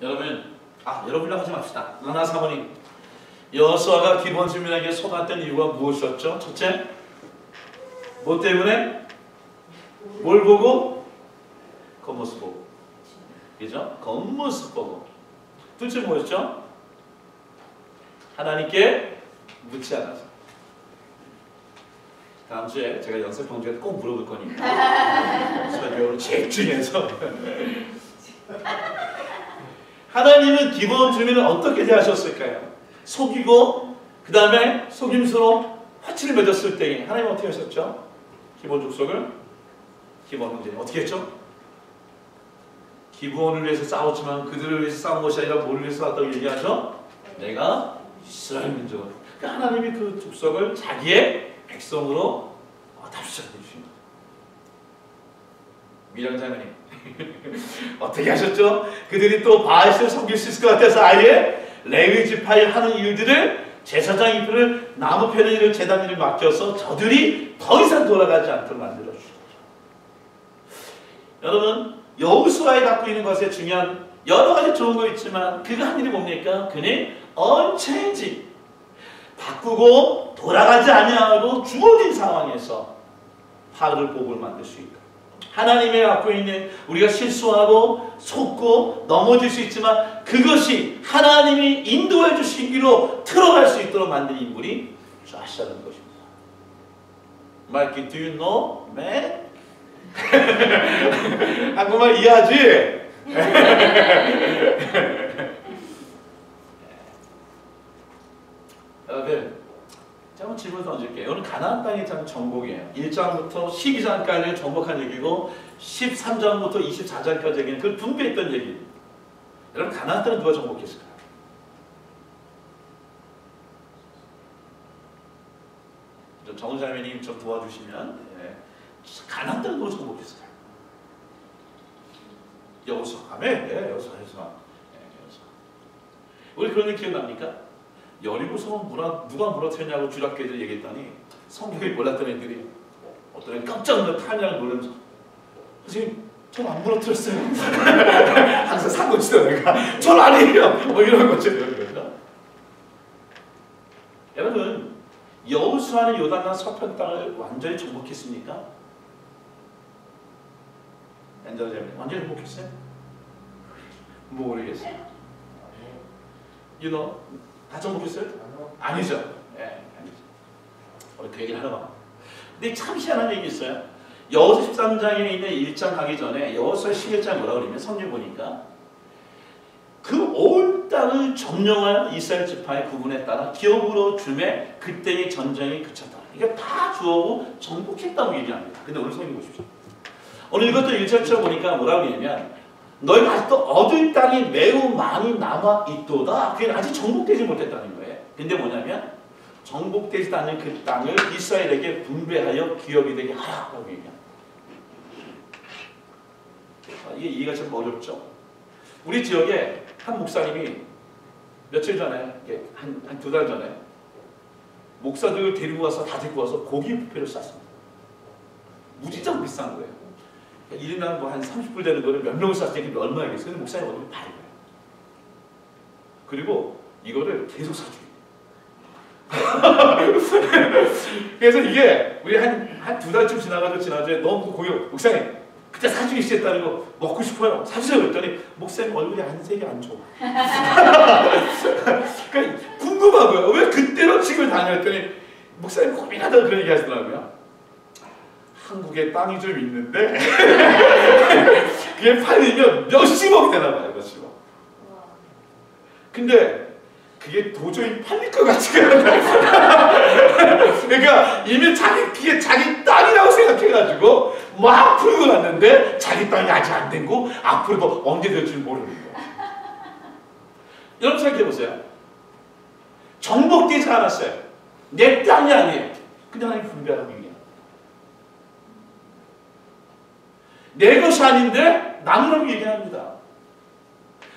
여러분이랑 하지 맙시다. 나나 사모님, 여호수아가 기브온 주민에게 속았던 이유가 무엇이었죠? 첫째, 뭐 때문에? 뭘 보고? 겉모습 보고. 그죠? 겉모습 보고. 둘째 뭐였죠? 하나님께 묻지 않아서. 다음 주에 제가 연습 경주에 꼭 물어볼 거니까. 설교를 집중해서. 하나님은 기브온 주민을 어떻게 대하셨을까요? 속이고 그 다음에 속임수로 화치를 맺었을 때에 하나님은 어떻게 하셨죠? 기브온 족속을, 기브온 형제님 어떻게 했죠? 기브온을 위해서 싸웠지만 그들을 위해서 싸운 것이 아니라 뭐를 위해서 싸웠다고 얘기하죠? 내가 이스라엘 민족을, 그러니까 하나님이 그 족속을 자기의 백성으로 답시해 주신 거죠. 미령 자매님 어떻게 하셨죠? 그들이 또 바알신을 섬길 수 있을 것 같아서 아예 레위 지파의 하는 일들을 제사장 일을 나무 패는 일을 제단 일을 맡겨서 저들이 더 이상 돌아가지 않도록 만들어 주셨죠. 여러분, 여호수아에 갖고 있는 것에 중요한 여러 가지 좋은 거 있지만 그가 한 일이 뭡니까? 그는 언체인지 바꾸고 돌아가지 아니하고 주어진 상황에서 하늘을 복을 만들 수 있다. 하나님의 갖고 있는 우리가 실수하고 속고 넘어질 수 있지만 그것이 하나님이 인도해 주신 길로 틀어갈 수 있도록 만든 인물이 좌시라는 것입니다. Mike, do you know, man? 한국말 이해하지? 제가 한번 질문 던질게요. 오늘 가나안 땅이 참 정복이에요. 1장부터 12장까지를 정복한 얘기고 13장부터 24장까지 얘기는 그걸 분배했던 얘기. 여러분, 가나안 땅은 누가 정복했을까요? 정은자매님 좀 도와주시면. 가나안 땅은 누가 정복했을까요? 여호수아. 아멘. 여호수아. 우리 그런 일 기억납니까? 여리고성은 누가 무너뜨렸냐고 주락교회들 얘기했더니 성경을 몰랐던 애들이 어떤 애는 깜짝 놀라 탄양을 놀라면서 선생님 전 안 무너뜨렸어요. 항상 사고치던 애가 전 아니에요. 뭐 이런 거죠. 여러분, 여호수아는 요단강 서편 땅을 완전히 정복했습니까? 완전히 정복했어요? 모르겠어요. 다 정복했어요? 아니죠. 아니죠. 우리 그 얘기를 하러 가. 근데 참 희한한 얘기 있어요. 여호수아 13장에 있는 1장 가기 전에 여호수아 11장 뭐라고 그러냐면 성경 보니까 그 온 땅을 점령하여 이스라엘 지파의 구분에 따라 기업으로 주매 그때의 전쟁이 그쳤다. 이게 다 주어고 정복했다고 얘기합니다. 근데 오늘 성경 보십시오. 오늘 이것도 1절처럼 보니까 뭐라고 하냐면 너희가 아직도 얻을 땅이 매우 많이 남아있도다. 그게 아직 정복되지 못했다는 거예요. 근데 뭐냐면 정복되지 않는 그 땅을 이스라엘에게 분배하여 기업이 되게 하라고 얘기합니다. 이게 이해가 좀 어렵죠. 우리 지역에 한 목사님이 며칠 전에, 한 2달 전에 목사들을 데리고 와서 다 데리고 와서 고기 뷔페를 쌌습니다. 무지장 비싼 거예요. 1인당 뭐 한 30불 되는 거를 몇 명을 쌌으니까 그게 얼마겠어요? 근데 목사님 얼굴이 밝아요. 그리고 이거를 계속 사줘요. 그래서 이게 우리 한 2달쯤 지나가지고 지난주에 너무 고기 목사님 그때 사주기 시작했다는 거 먹고 싶어요. 사주세요. 그랬더니 목사님 얼굴이 안색이 안 좋아. 그러니까 궁금하고요. 왜 그때로 칭을 다녔더니 목사님 고민하다가 그런 얘기 하시더라고요. 한국에 땅이 좀 있는데 그게 팔리면 몇십억이 되나 봐요. 몇십억. 근데 그게 도저히 팔릴 것 같지가 않아요. 그러니까 이미 그게 자기 땅이라고 생각해가지고 막 풀고 났는데 자기 땅이 아직 안 된 거 앞으로도 언제 될 줄 모르는 거예요. 여러분 생각해보세요. 정복되지 않았어요. 내 땅이 아니에요. 근데 하나님 분배하라고 얘기해요. 내 것이 아닌데 나누라고 얘기합니다.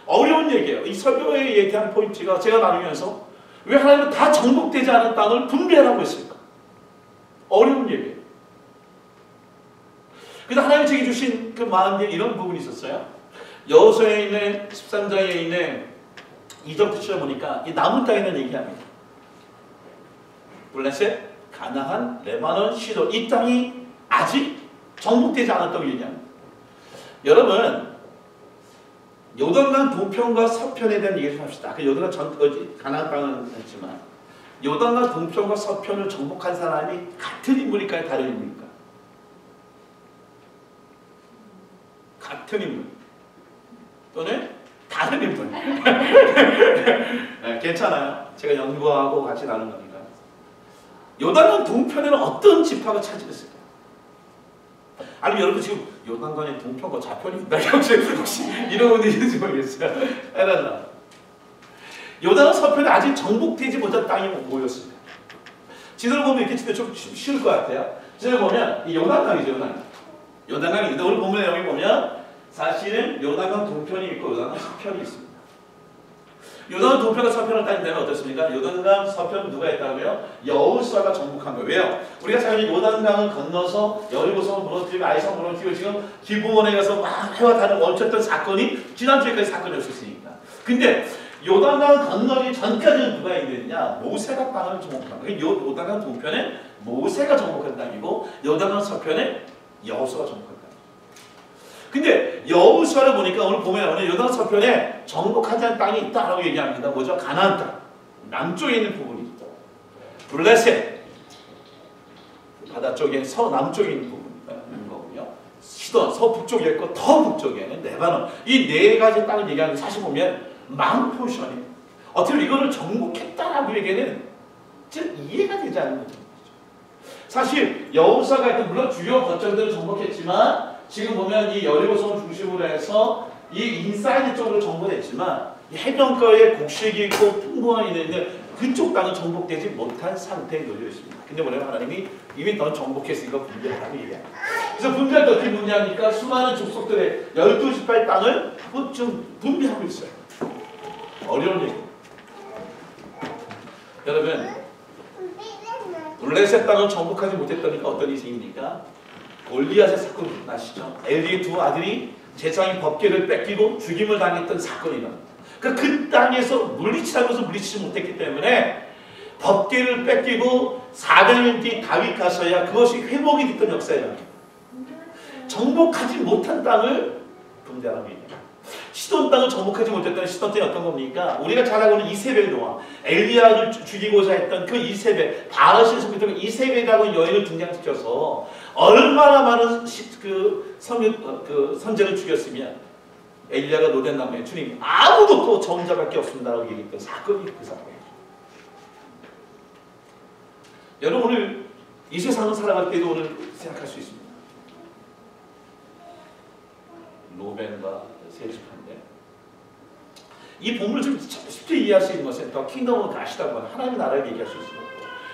어려운 얘기예요. 이 설교에 얘기한 포인트가 제가 나누면서 왜 하나님은 다 정복되지 않은 땅을 분배하라고 했을까? 어려운 얘기예요. 그래서 하나님이 제게 주신 그 마음에 이런 부분이 있었어요. 여호수아에 있는 13장에 있는 2절부터 찾아보니까 이 남은 땅에 대한 얘기합니다. 블레셋, 가나안, 레바논, 시돈 이 땅이 아직 정복되지 않았다고 얘기합니다. 여러분 요단강 동편과 서편에 대한 얘기를 좀 합시다. 그 요단강 가나안 땅은 했지만 요단강 동편과 서편을 정복한 사람이 같은 인물일까요? 다른 인물일까요? 같은 인물 또는 다른 인물. 네, 괜찮아요. 제가 연구하고 같이 나눈 거니까. 요단강 동편에는 어떤 지파가 차지했을까요? 아니면 여러분 지금 요단강의 동편과 좌편이 있다. 혹시 이런 분이 있는지 모르겠어요. 해달라. 요단강 서편에 아직 정복되지 못한 땅이 뭐였습니까? 지도를 보면 이렇게 치면 좀 쉬울 것 같아요. 지도를 보면 이 요단강이죠. 요단강인데 오늘 본문의 내용에 보면 사실은 요단강 동편이 있고 요단강 서편이 있습니다. 요단강 동편과 서편을 따진다면 어떻습니까? 요단강 서편 누가 했다고요? 여호수아가 정복한 거예요. 왜요? 우리가 잘 아는 요단강을 건너서 여리고성을 무너뜨리고 아이성을 무너뜨리고 지금 기브온에 가서 막 해와 다른 멈췄던 사건이 지난주에까지 사건이었었으니까. 근데 요단강 건너기 전까지는 누가 있느냐? 모세가 땅을 정복한 거예요. 요단강 동편에 모세가 정복한 땅이고 요단강 서편에 여호수아가 정복한 땅이에요. 근데 여호수아를 보니까 오늘 보면 요단 서편에 정복하지 않은 땅이 있다라고 얘기합니다. 뭐죠? 가나안 땅. 남쪽에 있는 부분이 있다. 블레셋. 바다 쪽에 서남쪽에 있는 부분이 있는 거고요. 시돈 서북쪽에 있고 더 북쪽에는 레바논. 이 네 가지 땅을 얘기하는 게 사실 보면 마음 포션이에요. 어떻게 보면 이거를 정복했다라고 얘기는 좀 이해가 되지 않는 거죠. 사실 여호수아가 일단 물론 주요 거점들을 정복했지만 지금 보면 이 여리고성을 중심으로 해서 이 인사이드 쪽으로 정복했지만 이 해변가에 곡식이 있고 풍부한 있는데 그쪽 땅은 정복되지 못한 상태에 놓여 있습니다. 근데 뭐냐면 하나님이 이미 넌 정복했으니까 분배하라고 얘기해요. 그래서 분배할 때 어떻게 분배하니까 수많은 족속들의 12지파의 땅을 좀 분배하고 있어요. 어려운 얘기. 여러분 블레셋 땅을 정복하지 못했다니까 어떤 인생입니까? 골리앗의 사건이 나시죠. 엘리의 두 아들이 제사장의 법궤를 뺏기고 죽임을 당했던 사건이다. 그러니까 그 땅에서 물리치라면서 물리치지 못했기 때문에 법궤를 뺏기고 400년 뒤 다윗 가서야 그것이 회복이 됐던 역사예요. 정복하지 못한 땅을 분배하라고 얘기해요. 시돈 땅을 정복하지 못했던 시돈 땅이 어떤 겁니까? 우리가 잘 알고 있는 이세벨 노아, 엘리야를 죽이고자 했던 그 이세벨, 바알신을 섬기던 이세벨이라고 여인을 등장시켜서 얼마나 많은 선제를 죽였으면 엘리야가 노된 나무에 주님 아무도 또 정자밖에 없습니다라고 얘기했던 사건이 그 사건이죠. 여러분 오늘 이 세상을 살아갈 때도 오늘 생각할 수 있습니다. 로벤과 세지파인데 이 본문을 좀 쉽게 이해할 수 있는 것은 더 킹덤을 가시다고 하는 하나님의 나라를 얘기할 수 있습니다.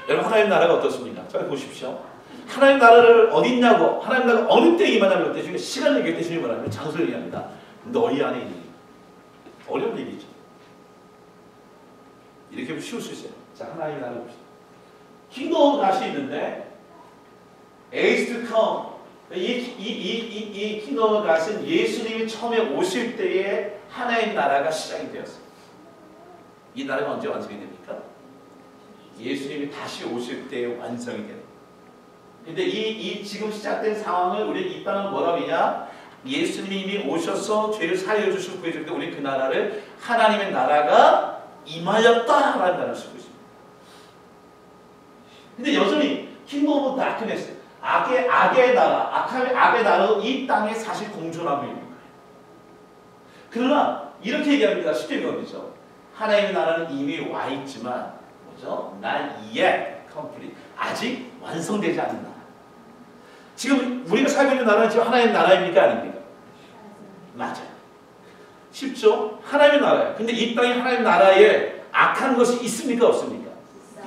여러분 하나님의 나라가 어떻습니까? 잘 보십시오. 하나님 나라를 어디 있냐고 하나님 나라가 어느 때에 임하냐고 할 때 중에 시간을 얘기할 때 주님이 뭐라면 장소를 얘기합니다. 너희 안에 있는 어려운 얘기죠. 이렇게 보면 쉬울 수 있어요. 자 하나님의 나라를 봅시다. 킹덤 다시 있는데 A's to come 이 킹덤을 가신 예수님이 처음에 오실 때에 하나의 나라가 시작이 되었어요. 이 나라가 언제 완성이 됩니까? 예수님이 다시 오실 때에 완성이 돼요. 근데 이 지금 시작된 상황을 우리 이 땅은 뭐라고 하냐? 예수님이 이미 오셔서 죄를 사하여 주시고 구해 주실 때 우리 그 나라를 하나님의 나라가 임하였다라는 단어를 쓰고 있습니다. 근데 여전히 킹덤 오브 다크네스 악의 나라, 악의 나라로 이 땅에 사실 공존하고 있는 거예요. 그러나 이렇게 얘기합니다. 쉽게 얘기하죠. 하나님의 나라는 이미 와 있지만 뭐죠? Not yet complete. 아직 완성되지 않은 나라. 지금 우리가 살고 있는 나라는 지금 하나님의 나라입니까? 아닙니까? 맞아요. 쉽죠? 하나님의 나라예요. 근데 이 땅에 하나님의 나라에 악한 것이 있습니까? 없습니까?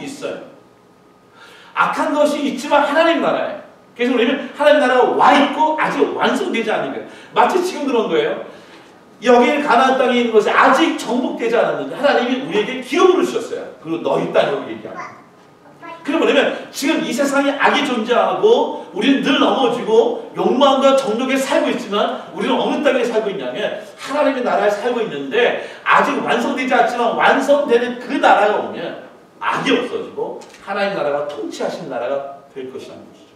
있어요. 악한 것이 있지만 하나님 나라예요. 그래서 우리는 하나님 나라가 와 있고 아직 완성되지 않은 거예요. 마치 지금 그런 거예요. 여기 가나안 땅에 있는 것이 아직 정복되지 않았는데 하나님이 우리에게 기업을 주셨어요. 그리고 너희 땅이라고 얘기합니다. 그럼 뭐냐면 지금 이 세상에 악이 존재하고 우리는 늘 넘어지고 욕망과 정욕에 살고 있지만 우리는 어느 땅에 살고 있냐면 하나님의 나라에 살고 있는데 아직 완성되지 않지만 완성되는 그 나라가 오면 악이 없어지고 하나님의 나라가 통치하신 나라가 될 것이라는 것이죠.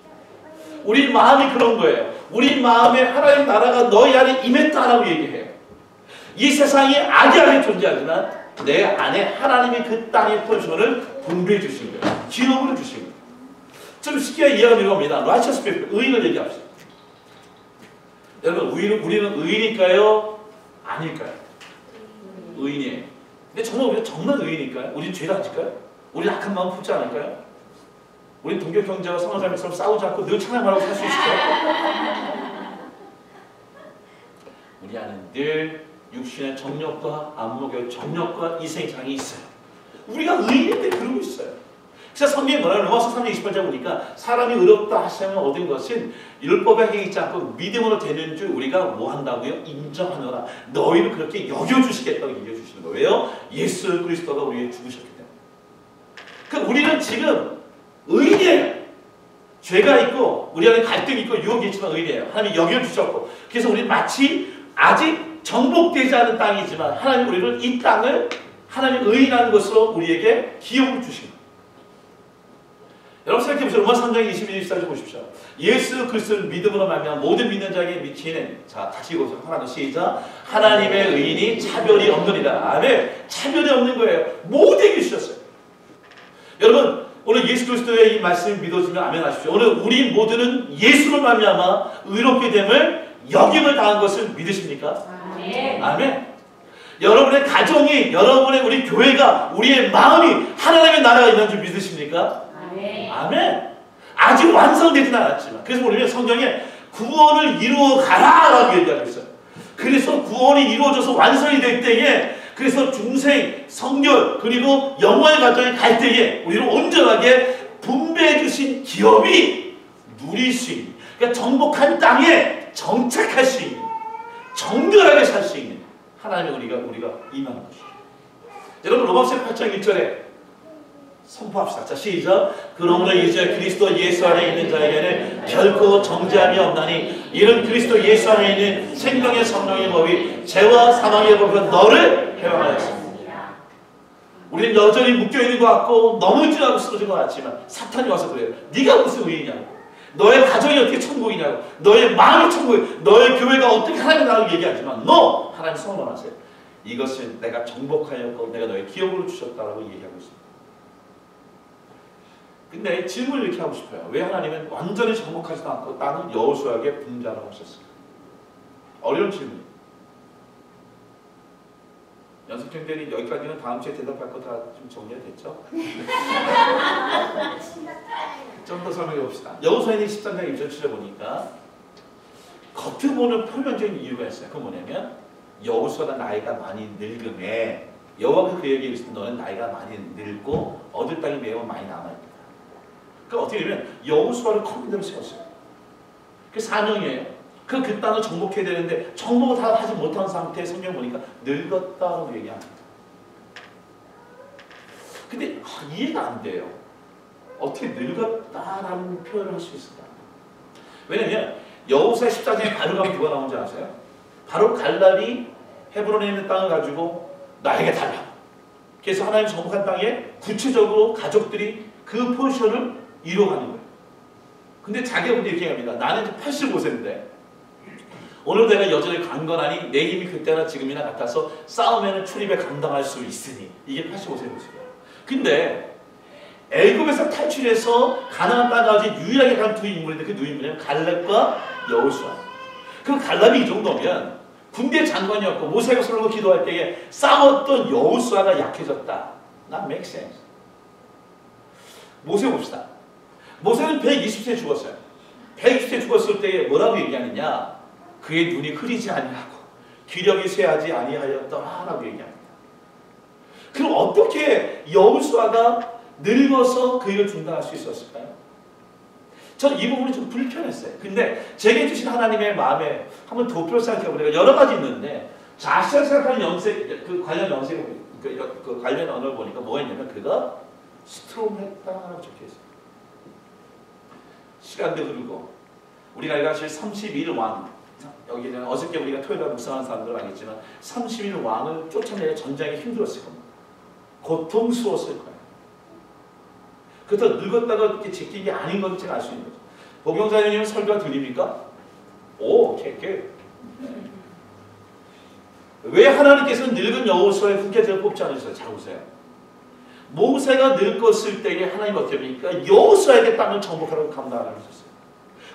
우리 마음이 그런 거예요. 우리 마음에 하나님의 나라가 너희 안에 임했다라고 얘기해요. 이 세상에 악이 안에 존재하지만 내 안에 하나님이 그 땅의 포지션을 분배해 주신 거예요. 기업으로 주신 거예요. 좀 쉽게 이해하면 이겁니다. righteous people, 의인을 얘기합시다. 여러분, 우리는 의인일까요? 아닐까요? 의인이에요. 근데 정말 우리가 정말 의인일까요? 우리는 죄를 안 질까요? 우리는 악한 마음 품지 않을까요? 우리는 동교 형제와 성화자매처럼 싸우지 않고 늘 찬양하고 살 수 있을까요? 우리 안에 늘 육신의 정욕과 안목의 정욕과 이생장이 있어요. 우리가 의인인데 그러고 있어요. 그래서 성경에 뭐라고 로마서 3장 28절 보니까 사람이 의롭다 하시면 얻은 것은 율법에 행하지 않고 믿음으로 되는 줄 우리가 뭐 한다고요? 인정하노라. 너희를 그렇게 여겨주시겠다고 얘기해주시는 거예요. 왜요? 예수 그리스도가 우리에게 죽으셨기 때문에. 그러니까 우리는 지금 의인이에요. 죄가 있고 우리 안에 갈등이 있고 유혹이 있지만 의인이에요. 하나님이 여겨주셨고 그래서 우리는 마치 아직 정복되지 않은 땅이지만 하나님 우리를 이 땅을 하나님 의인하는 것으로 우리에게 기업을 주신 거예요. 여러분 생각해보세요. 로마 3장 21, 24절 보십시오. 예수 그리스도를 믿음으로 말미암아 모든 믿는 자에게 미치는 자 다시 읽어서 하나는 시작. 하나님의 의인이 차별이 없느니라. 아멘. 차별이 없는 거예요. 모두에게 주셨어요. 여러분 오늘 예수 그리스도의 이 말씀을 믿어주면 아멘 하십시오. 오늘 우리 모두는 예수를 말미암아 의롭게 됨을 역임을 당한 것을 믿으십니까? 아멘. 아멘. 여러분의 가정이, 여러분의 우리 교회가, 우리의 마음이 하나님의 나라가 있는 줄 믿으십니까? 아멘. 아멘. 아직 완성되지는 않았지만 그래서 우리는 성경에 구원을 이루어 가라라고 얘기하고 있어요. 그래서 구원이 이루어져서 완성이 될 때에 그래서 중생, 성결 그리고 영원의 가정에 갈 때에 우리를 온전하게 분배해 주신 기업이 누릴 수 있는 그러니까 정복한 땅에 정착할 수 있는 정결하게 살 수 있는 하나님의 우리가 임하는 것이죠. 여러분 로마서 8장 1절에 선포합시다. 자 시작. 그러므로 이제 그리스도 예수 안에 있는 자에게는 결코 정죄함이 없나니 이는 그리스도 예수 안에 있는 생명의 성령의 법이 죄와 사망의 법은 너를 해방하였습니다. 우리는 여전히 묶여있는 것 같고 넘어지라고 쓰러진 것 같지만 사탄이 와서 그래요. 네가 무슨 의인이냐고. 너의 가정이 어떻게 천국이냐고. 너의 마음이 천국이냐고. 너의 교회가 어떻게 하나님의 나라를 얘기하지만 너 하나님 선언하세요. 이것은 내가 정복하였고 내가 너의 기업으로 주셨다라고 얘기하고 있습니다. 근데 질문을 이렇게 하고 싶어요. 왜 하나님은 완전히 정복하지도 않고 땅을 여호수아에게 분배하라고 하셨을까? 어려운 질문이에요. 연습생들이 여기까지는 다음 주에 대답할 거 다 좀 정리가 됐죠? 좀 더 설명해 봅시다. 여호수아는 13장 1절 7절 보니까 겉으로 보는 표면적인 이유가 있어요. 그건 뭐냐면 여호수아가 나이가 많이 늙음에 여호와가 그에게 이르시되 너는 나이가 많이 늙고 얻을 땅이 매우 많이 남아있다. 그러니까 어떻게 되면 여호수아를 컴퓨터로 세웠어요. 그게 사명이에요. 그 땅을 정복해야 되는데 정복을 다 하지 못한 상태에 성경 보니까 늙었다고 얘기합니다. 근데 이해가 안 돼요. 어떻게 늙었다라는 표현을 할 수 있을까? 왜냐면 여호수아 14장에 바로가 누가 나온지 아세요? 바로 갈렙이 헤브론에 있는 땅을 가지고 나에게 달라. 그래서 하나님 정복한 땅에 구체적으로 가족들이 그 포지션을 이루어가는 거예요. 근데 자기가 근데 이렇게 합니다. 나는 85세인데 오늘 내가 여전히 강건하니 내 힘이 그때나 지금이나 같아서 싸움에는 출입에 감당할 수 있으니 이게 85세의 모습이에요. 근데 애굽에서 탈출해서 가나안 땅까지 유일하게 간 두 인물인데 그 두 인물은 갈렙과 여호수아. 그 갈렙이 이 정도면 군대 장관이었고 모세가 서로 기도할 때에 싸웠던 여호수아가 약해졌다. That makes sense. 모세 봅시다. 모세는 120세에 죽었어요. 120세에 죽었을 때에 뭐라고 얘기하느냐? 그의 눈이 흐리지 아니하고 기력이 쇠하지 아니하였더라라고 얘기합니다. 그럼 어떻게 여호수아가 늙어서 그 일을 중단할 수 있었을까요? 저는 이 부분이 좀 불편했어요. 근데 제게 주신 하나님의 마음에 한번 도표 생각해보니까 여러 가지 있는데 자신을 생각하는 영색, 그 관련 영색, 그 관련 언어를 보니까 뭐가 있냐면 그가 스트롱했다라고 적혀있어요. 시간도 흐르고 우리가 알다시피 30일 왕, 여기는 어저께 우리가 토요일에 묵상하는 사람들은 알겠지만 30일 왕을 쫓아내려 전쟁이 힘들었을 겁니다. 고통스러웠을 거예요. 그렇다고 늙었다가 이렇게 제끼는 게 아닌 건 제가 알 수 있는 거죠. 복용자님은 설교가 들립니까? 오, 오케이. 왜 하나님께서는 늙은 여호수아의 후계자를 뽑지 않으셨어요? 잘 보세요. 모세가 늙었을 때에 하나님 어떻게 합니까? 여호수아에게 땅을 정복하라고 감당하라고 하셨어요.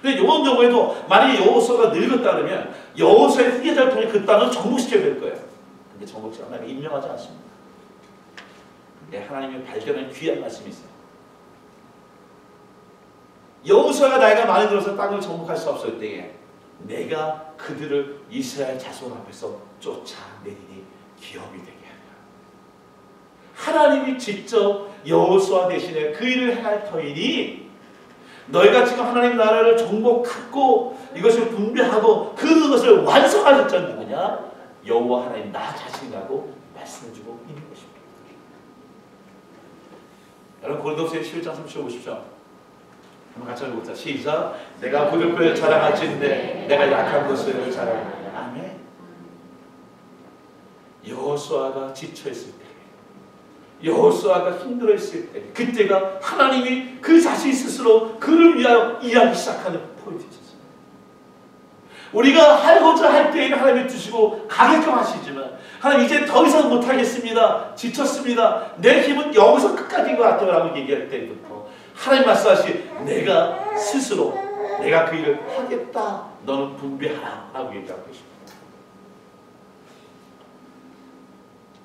근데 이번 경우에도 만약에 여호수아가 늙었다 그러면 여호수아의 후계자를 통해 그 땅을 정복시켜야 될 거예요. 근데 정복시 하나님이 임명하지 않습니다. 근데 하나님이 발견한 귀한 말씀이 있어요. 여호수아가 나이가 많이 들어서 땅을 정복할 수 없을 때에 내가 그들을 이스라엘 자손 앞에서 쫓아내리니 기업이 되게 하라. 하나님이 직접 여호수아 대신에 그 일을 행할 터이니 너희가 지금 하나님 나라를 정복하고 이것을 분배하고 그것을 완성할 자는 누구냐? 여호와 하나님 나 자신이라고 말씀해주고 있는 것입니다. 여러분 고린도후서 11장 30절 보십시오. 한번 같이 읽어보자. 시작. 내가 부득불 자랑할진대 내가 약한 것을 자랑하노라. 아멘. 여호수아가 지쳐있을 때, 여호수아가 힘들어했을 때, 그때가 하나님이 그 자신 스스로 그를 위하여 일하기 시작하는 포인트였어요. 우리가 하고자 할 때에는 하나님이 주시고 가게끔 하시지만 하나님 이제 더 이상 못하겠습니다. 지쳤습니다. 내 힘은 여기서 끝까지인 것 같아요 라고 얘기할 때부터 하나님 말씀하시 내가 스스로 내가 그 일을 하겠다. 너는 분배하라 라고 얘기하고 계십니다.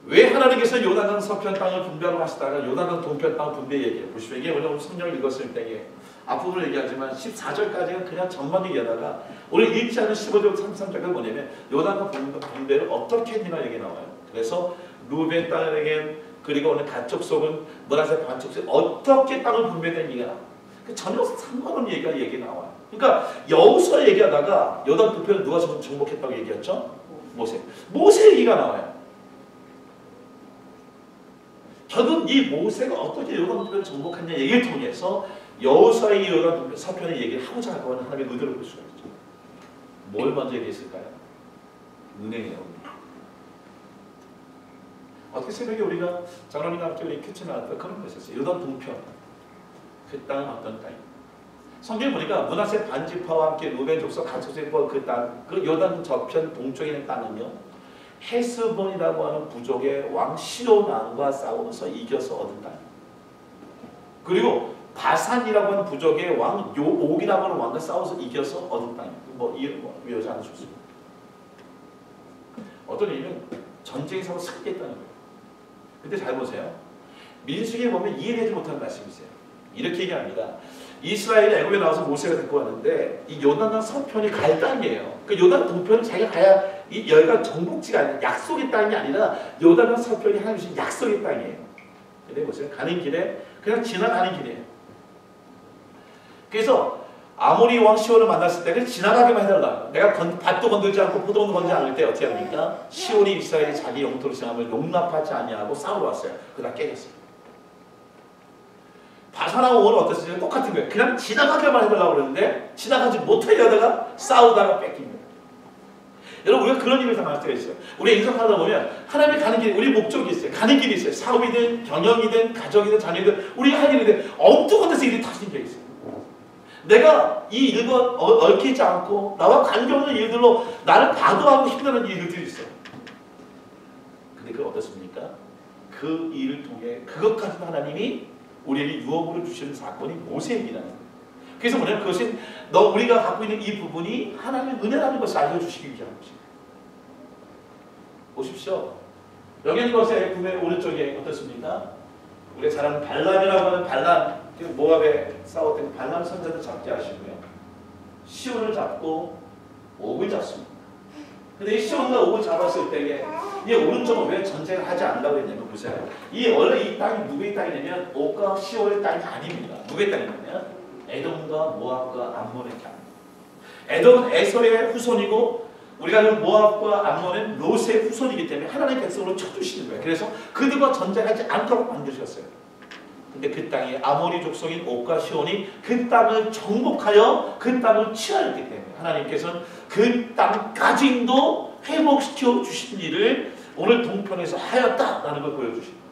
왜 하나님께서 요단강 서편 땅을 분배하라고 하시다가 요단강 동편 땅 분배 얘기해요. 보시면 이게 오늘 성경을 읽었을 때에 앞부분을 얘기하지만 14절까지는 그냥 전만 얘기하다가 오늘 읽지 않은 15절 33절은 뭐냐면 요단강 분배를 어떻게 했느냐 얘기 나와요. 그래서 루벤 땅에겐 그리고 오늘 가쪽 속은 므낫세 반쪽 속에 어떻게 땅을 분배된 얘기가 나와요. 전혀 상관없는 얘기 나와요. 그러니까 여호수아 얘기하다가 요단 동편을 누가 정복했다고 얘기했죠? 모세 얘기가 나와요. 결국 이 모세가 어떻게 요단 동편을 정복했냐 얘기를 통해서 여호수아의 요단 서편의 얘기를 하고자 하는 하나님의 의도를 볼 수가 있죠. 뭘 먼저 얘기했을까요? 은혜예요. 어떻게 새벽에 우리가 장로님과 함께 우리 큐치 나왔다 그런 거 있었어요. 요단 동편 그 땅은 어떤 땅이? 성경 보니까 므낫세 반지파와 함께 루벤 족속 가축세포 그 땅, 그 요단 저편 동쪽에 있는 땅은요. 헤스본이라고 하는 부족의 왕 시온 왕과 싸우면서 이겨서 얻은 땅. 그리고 바산이라고 하는 부족의 왕 요옥이라고 하는 왕과 싸워서 이겨서 얻은 땅. 외우지 않으셨습니다. 어떤 의미는 전쟁에서 승리했다는 거예요. 근데 잘 보세요. 민수기에 보면 이해되지 못하는 말씀이 있어요. 이렇게 얘기합니다. 이스라엘이 애굽에 나와서 모세가 데리고 왔는데 이 요단강 서편이 갈 땅이에요. 그 요단 동편은 자기가 가야 이 여기가 정복지가 아니라 약속의 땅이 아니라 요단강 서편이 하나님 주신 약속의 땅이에요. 근데 보세요. 가는 길에 그냥 지나가는 길이에요. 그래서 아모리 왕 시온을 만났을 때는 지나가기만 해달라. 내가 밭도 건들지 않고 포도원도 건들지 않을 때 어떻게 합니까? 시온이 이스라엘이 자기 영토로 생각하면 용납하지 아니하고 싸우러 왔어요. 그러다 깨졌어요. 바산하고 오는 어땠어요? 똑같은 거예요. 그냥 지나가기만 해달라고 그러는데 지나가지 못하게 하다가 싸우다가 뺏깁니다. 여러분 우리가 그런 일을 당할 때가 있어요. 우리 인생하다 보면 하나님이 가는 길이 우리 목적이 있어요. 가는 길이 있어요. 사업이든 경영이든 가정이든 자녀이든 우리가 할 일이든 엉뚱한 데서 일이 터진 게 있어요. 내가 이 일과 얽히지 않고 나와 관계없는 일들로 나를 과도하고 힘드는 일들이 있어요. 근데 그건 어떻습니까? 그 일을 통해 그것까지도 하나님이 우리에게 유업으로 주시는 사건이 모세입니다. 그래서 뭐냐면 그것은 우리가 갖고 있는 이 부분이 하나님의 은혜라는 것을 알려주시기 위한 것입니다. 보십시오. 여기 있는 것의 구매 오른쪽에 어떻습니까? 우리가 잘 아는 발람이라고 하는 발람, 모압에 싸웠던 발람 선자를 잡게 하시고요. 시온을 잡고 옥을 잡습니다. 근데 이 시온과 옥을 잡았을 때에 이 오른쪽은 왜 전쟁을 하지 않는다고 했냐면 보세요. 원래 이 땅이 누구의 땅이냐면 옥과 시온의 땅이 아닙니다. 누구의 땅이냐면 에돔과 모압과 암몬의 땅. 에돔은 에서의 후손이고 우리가 그 모압과 암몬은 롯의 후손이기 때문에 하나님의 백성으로 쳐주시는 거예요. 그래서 그들과 전쟁하지 않도록 만드셨어요. 근데 그 땅에 아모리 족속인 옥과 시온이 그 땅을 정복하여 그 땅을 취하였기 때문에 하나님께서는 그 땅까지도 회복시켜 주신 일을 오늘 동편에서 하였다라는 걸 보여주십니다.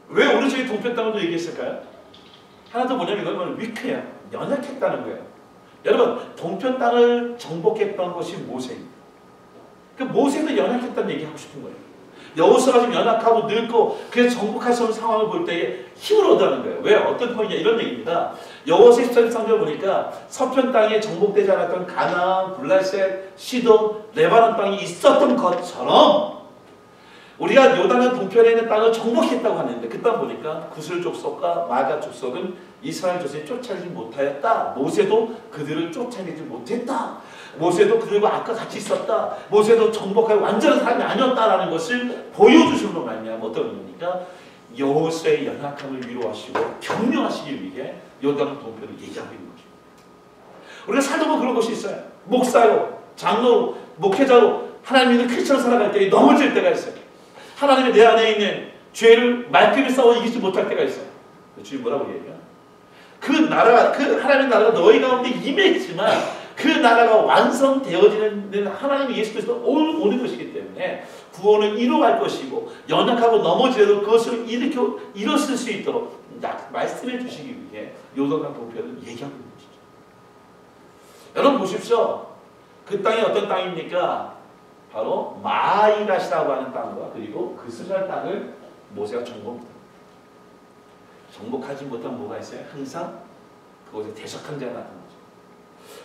왜 오늘 저희 동편 땅을 얘기했을까요? 하나 더 뭐냐면 이건 위크해요. 연약했다는 거예요. 여러분, 동편 땅을 정복했던 것이 모세입니다. 그 모세도 연약했다는 얘기하고 싶은 거예요. 여호수아가 좀 연약하고 늙고 그래서 정복할 수 없는 상황을 볼 때에 힘을 얻어가는 거예요. 왜? 어떤 포인트냐? 이런 얘기입니다. 여호수아 13장 보니까 서편 땅에 정복되지 않았던 가나안, 블레셋, 시돈, 레바논 땅이 있었던 것처럼 우리가 요단은 동편에 있는 땅을 정복했다고 하는데 그 땅 보니까 구슬 족속과 마가 족속은 이스라엘 조선이 쫓아내지 못하였다. 모세도 그들을 쫓아내지 못했다. 모세도 그들과 아까 같이 있었다. 모세도 정복할 완전한 사람이 아니었다라는 것을 보여주시는 것 말이냐. 어떤 의미입니까? 여호수아의 연약함을 위로하시고 격려하시기 위해 요단 동편을 얘기하고 있는 거죠. 우리가 살다 보면 그런 것이 있어요. 목사로, 장로로, 목회자로 하나님 믿는 크리스천 살아갈 때 넘어질 때가 있어요. 하나님이 내 안에 있는 죄를 말끔히 싸워 이기지 못할 때가 있어요. 주님 뭐라고 얘기해요? 그 나라가, 그 하나님의 나라가 너희 가운데 임했지만 그 나라가 완성되어지는 하나님의 예수 그리스도 오는 것이기 때문에 구원을 이루어갈 것이고 연약하고 넘어지더라도 그것을 일었을 수 있도록 말씀해 주시기 위해 요단강 동편을 얘기하고 있는 것이죠. 여러분 보십시오. 그 땅이 어떤 땅입니까? 바로 마이갓이라고 하는 땅과 그리고 그 수잘 땅을 모세가 정복하지 못한 뭐가 있어요? 항상 그곳에 대적한 자가 나타나죠.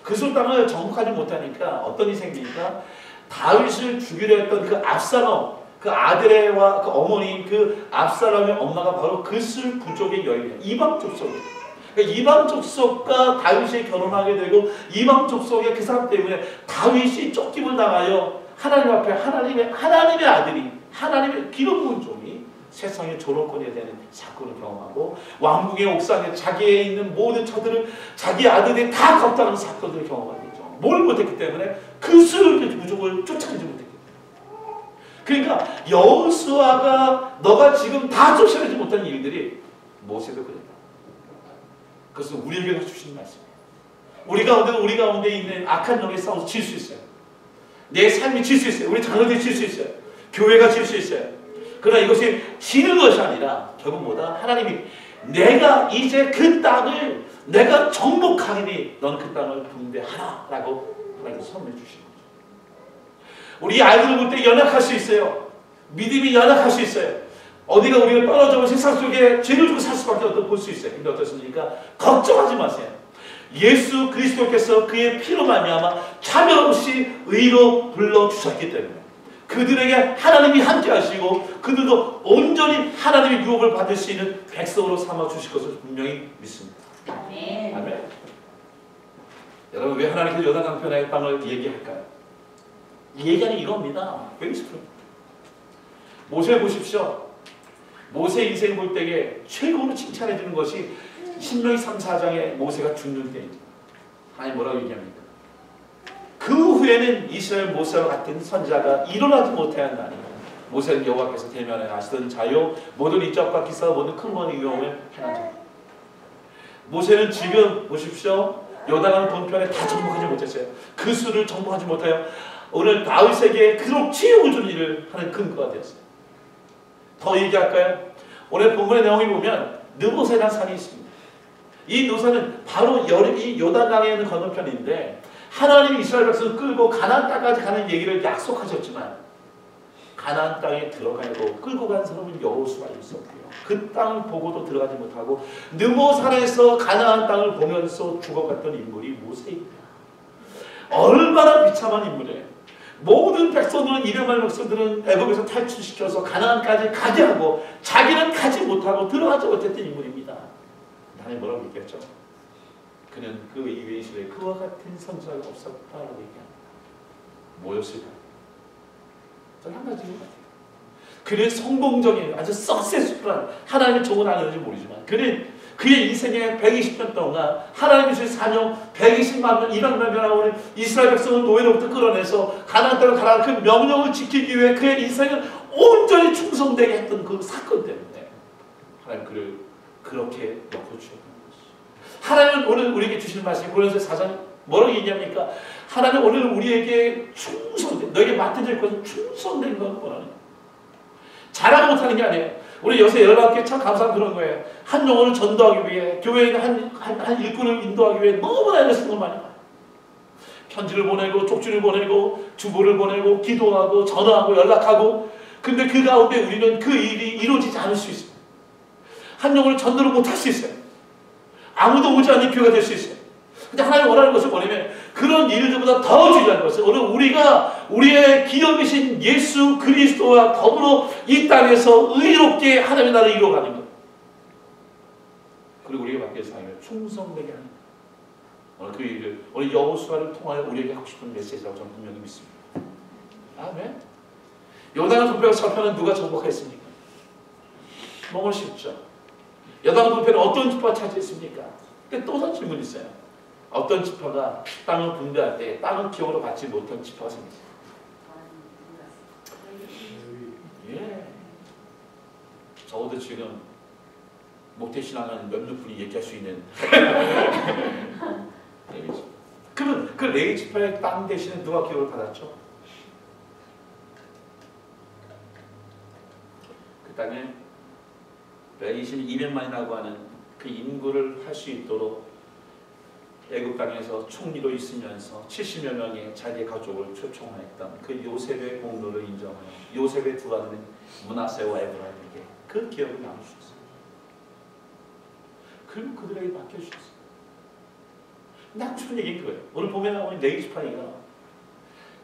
그 수 땅을 정복하지 못하니까 어떤 일이 생기니까 다윗을 죽이려 했던 그 압살롬, 그 아들애와 그 어머니인 그 압살롬의 엄마가 바로 그슬 부족의 여인이에요. 이방 족속이에요. 그러니까 이방 족속과 다윗이 결혼하게 되고 이방 족속의 그 사람 때문에 다윗이 쫓김을 당하여 하나님 앞에 하나님의 아들이 하나님의 기름 부은 종이 세상의 조롱거리가 되는 사건을 경험하고 왕궁의 옥상에 자기에 있는 모든 처들을 자기 아들이 다 겁다는 사건을 경험하게 되죠. 뭘 못했기 때문에 그슬 부족을 쫓아내지 못했기 때문에. 그러니까 여호수아가 너가 지금 다 쫓아내지 못한 일들이 모세도 그랬다. 그것은 우리에게 주신 말씀이에요. 우리 가운데 있는 악한 영에 싸워서 질 수 있어요. 내 삶이 질 수 있어요. 우리 자녀들이 질 수 있어요. 교회가 질 수 있어요. 그러나 이것이 지는 것이 아니라 결국 뭐다? 하나님이 내가 이제 그 땅을 내가 정복하리니 너는 그 땅을 분배하라 라고 하나님께서 선물해 주신 거죠. 우리 아이들을 볼 때 연약할 수 있어요. 믿음이 연약할 수 있어요. 어디가 우리가 떨어져 세상 속에 죄를 주고 살 수밖에 없다고 볼 수 있어요. 근데 어떻습니까? 걱정하지 마세요. 예수 그리스도께서 그의 피로 말미암아 차별 없이 의로 불러주셨기 때문에 그들에게 하나님이 함께 하시고 그들도 온전히 하나님의 유업을 받을 수 있는 백성으로 삼아주실 것을 분명히 믿습니다. 아멘. 아멘. 여러분 왜 하나님께서 요단강 편의 땅을 얘기할까요? 이 얘기는 이겁니다. 모세 보십시오. 모세 인생 볼 때에 최고로 칭찬해 주는 것이 신명기 3, 4장에 모세가 죽는 때입니다. 하나님 뭐라고 얘기합니까? 그 후에는 이스라엘 모세와 같은 선자가 일어나지 못하였나니 모세는 여호와께서 대면하여 하시던 자요 모든 이적과 기사와 모든 큰 권위 위엄을 행한 자. 모세는 지금 보십시오. 요단강 동편에 다 정복하지 못했어요. 그 수를 정복하지 못하여 오늘 다윗에게 그토록 치욕을 주는 일을 하는 근거가 되었어요. 더 얘기할까요? 오늘 본문의 내용을 보면 느보셋이라는 산이 있습니다. 이 노산은 바로 이 요단강에 있는 건너편인데 하나님이 이스라엘 백성을 끌고 가나안 땅까지 가는 얘기를 약속하셨지만 가나안 땅에 들어가고 끌고 간 사람은 여호수아가 있었고요. 그 땅을 보고도 들어가지 못하고 느보산에서 가나안 땅을 보면서 죽어갔던 인물이 모세입니다. 얼마나 비참한 인물이에요. 모든 백성들은 이름할 백성들은 애굽에서 탈출시켜서 가나안까지 가게 하고 자기는 가지 못하고 들어가지 못했던 인물입니다. 하나님 뭐라고 얘기했죠? 그는 그 이외의 시대에 그와 같은 선지자가 없었다라고 얘기합니다. 뭐였을까요? 저는 한 가지인 것 같아요. 그는 성공적인 아주 석세스풀한 하나님의 종은 아닌지 모르지만 그는 그의 인생의 120년 동안 하나님의 주신 사명 120만 년 200만 명하고 이스라엘 백성을 노예로부터 끌어내서 가나안 땅을 가라는 그 명령을 지키기 위해 그의 인생을 온전히 충성되게 했던 그 사건 때문에 하나님 그를 그렇게 넣고 주셨던 것이. 하나님은 오늘 우리에게 주시는 말씀이 고린도서 4장 뭐라고 얘기합니까? 하나님 오늘 우리에게 충성된, 너에게 맡은 일 것은 충성된 걸 원하는 거예요. 잘하고 못하는 게 아니에요. 우리 요새 열방교회 참 감사한 그런 거예요. 한 영혼을 전도하기 위해, 교회에 한 일꾼을 인도하기 위해 너무나 애를 쓰는 걸 많이 봐요. 편지를 보내고 쪽지를 보내고 주보를 보내고 기도하고 전화하고 연락하고, 근데 그 가운데 우리는 그 일이 이루어지지 않을 수 있어요. 한 영혼을 전도를 못할 수 있어요. 아무도 오지 않는 교회가 될 수 있어요. 근데 하나님 원하는 것은 뭐냐면 그런 일들보다 더 중요한 것은 오늘 우리가 우리의 기업이신 예수 그리스도와 더불어 이 땅에서 의롭게 하나님의 나라를 이루어가는 것, 그리고 우리에게 맡겨진 삶을 충성되게 하는 것, 오늘 그 일을 오늘 여호수아를 통하여 우리에게 하고 싶은 메시지라고 저는 분명히 믿습니다. 아멘. 요단강 동편 서편은 누가 정복했습니까? 너무 쉽죠. 요단강 동편은 어떤 지파가 차지했습니까? 근데 또 다른 질문이 있어요. 어떤 지파가 땅을 분배할 때 땅을 기업으로 받지 못한 지파가 생겼어요. 예. 적어도 지금 모태신앙하는 몇몇 분이 얘기할 수 있는 그러면 그 레위 지파의 땅 대신에 누가 기업을 받았죠? 그 땅에 200만이라고 하는 그 인구를 할 수 있도록 애굽 땅에서 총리로 있으면서 70여 명의 자기의 가족을 초청했던 그 요셉의 공로를 인정하여 요셉의 두 아들인 므낫세와 에브라임에게 그 기업을 나누셨어요. 그리고 그들에게 맡겨주셨어요. 난 싶은 얘기는 그거예요. 오늘 보면 오늘 레위 지파 얘기가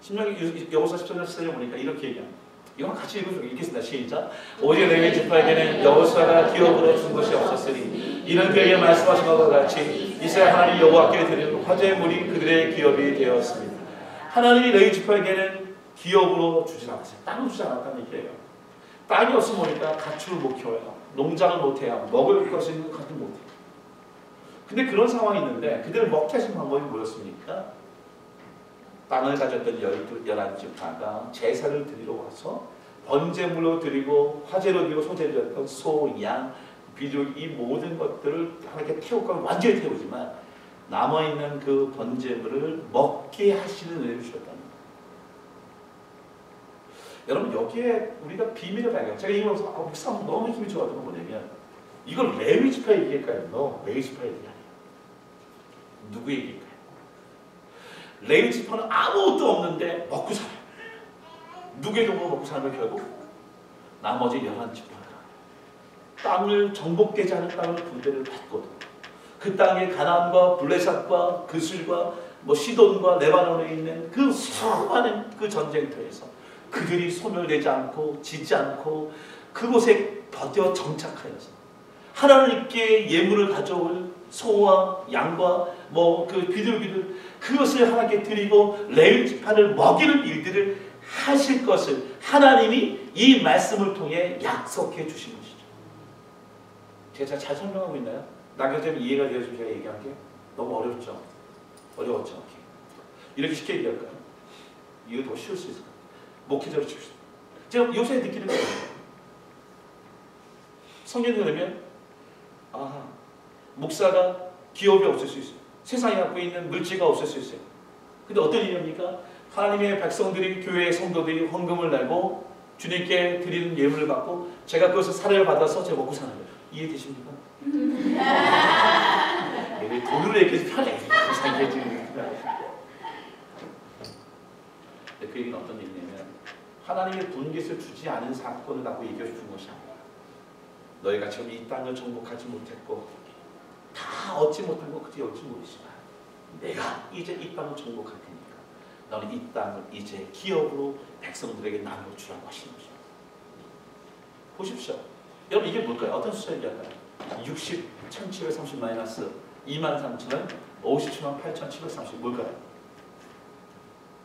신명기 여호수아 10장 14절에 보니까 이렇게 얘기합니다. 이건 같이 읽겠습니다. 시작. 오직 레위 지파에게는 여호수아가 기업으로 준 것이 없었으니 이는 그에게 말씀하신 것과 같이 이스라엘 하나님 여호와께 드리는 화제의 물이 그들의 기업이 되었습니다. 하나님이 레위 지파에게는 기업으로 주지 않았어요. 땅을 주지 않았다는 얘기예요. 땅이 없으면 뭐니까 가축을 못 키워요. 농장을 못 해요. 먹을 것을 갖지 못해요. 근데 그런 상황이 있는데 그들을 먹게 하신 방법이 뭐였습니까? 땅을 가졌던 11지파가 제사를 드리러 와서 번제물로 드리고 화제로 드리고 소제드렸던 소, 양, 비둘기 이 모든 것들을 하나님께 태우고 완전히 태우지만 남아있는 그 번제물을 먹게 하시는 은혜를 주셨다는 거예요. 여러분 여기에 우리가 비밀을 발견해요. 제가 이거 목사님 너무 힘이 좋았던 거 뭐냐면 이걸 레위 지파 얘기일까요? 레위 지파 얘기 아니에요. 누구 얘기일까요? 레위 지파는 아무것도 없는데 먹고 살아요. 누구의 도움으로 먹고 살면 결국 나머지 11지파가 땅을 정복되지 않은 땅을 분배를 받거든. 그 땅의 가나안과 블레셋과 그술과 시돈과 레바논에 있는 그 수많은 그 전쟁터에서 그들이 소멸되지 않고 지지 않고 그곳에 버텨 정착하여서 하나님께 예물을 가져올 소와 양과 그 비둘기들 그것을 하나님께 드리고 레위 지파를 먹이는 일들을 하실 것을 하나님이 이 말씀을 통해 약속해 주신 것이죠. 제가 잘 설명하고 있나요? 나경쌤 이해가 되어서 제가 얘기한 게 너무 어렵죠? 어려웠죠? 이렇게 쉽게 얘기할까요? 이거 더 쉬울 수 있을까요? 목회자로 칩시다. 제가 요새 느끼는 거예요. 성경에 보면 목사가 기업이 없을 수 있어요. 세상에 갖고 있는 물질가 없을 수 있어요. 근데 어떤 일입니까? 하나님의 백성들이 교회의 성도들이 헌금을 내고 주님께 드리는 예물을 받고 제가 그것을 사례를 받아서 제가 먹고 사는 거예요. 이해되십니까? 돈으로 얘기해서 편해. 그 얘기는 어떤 얘기냐면 하나님의 분깃을 주지 않은 사건을 갖고 얘기해 주는 것이 아니라 너희가 지금 이 땅을 정복하지 못했고 다 얻지 못한 거 그때 얻지 모르지만 내가 이제 이 땅을 정복할 테니까 너는 이 땅을 이제 기업으로 백성들에게 나눠주라고 하시는 거죠. 보십시오. 여러분 이게 뭘까요? 어떤 숫자 얘기할까요? 60, 1730 마이너스 23,000은 57만 8,730 뭘까요?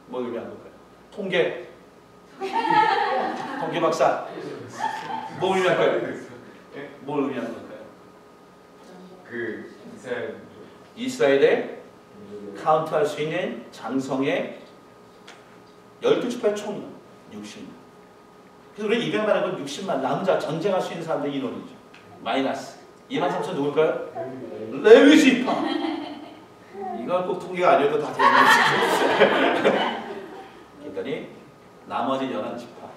뭐 의미하는 걸까요? 통계 박사 뭐 의미할까요? 뭘 의미하는 걸까요? 그 이스라엘에 카운트할 수 있는 장성의 12지파의 총이 60만. 그래서 우리 200만은 건 60만 남자 전쟁할 수 있는 사람들의 인원이죠. 마이너스 23,000 누굴까요? 레위 지파. 이건 꼭 통계가 아니어도 다 되는 거죠. 그랬더니 나머지 11지파.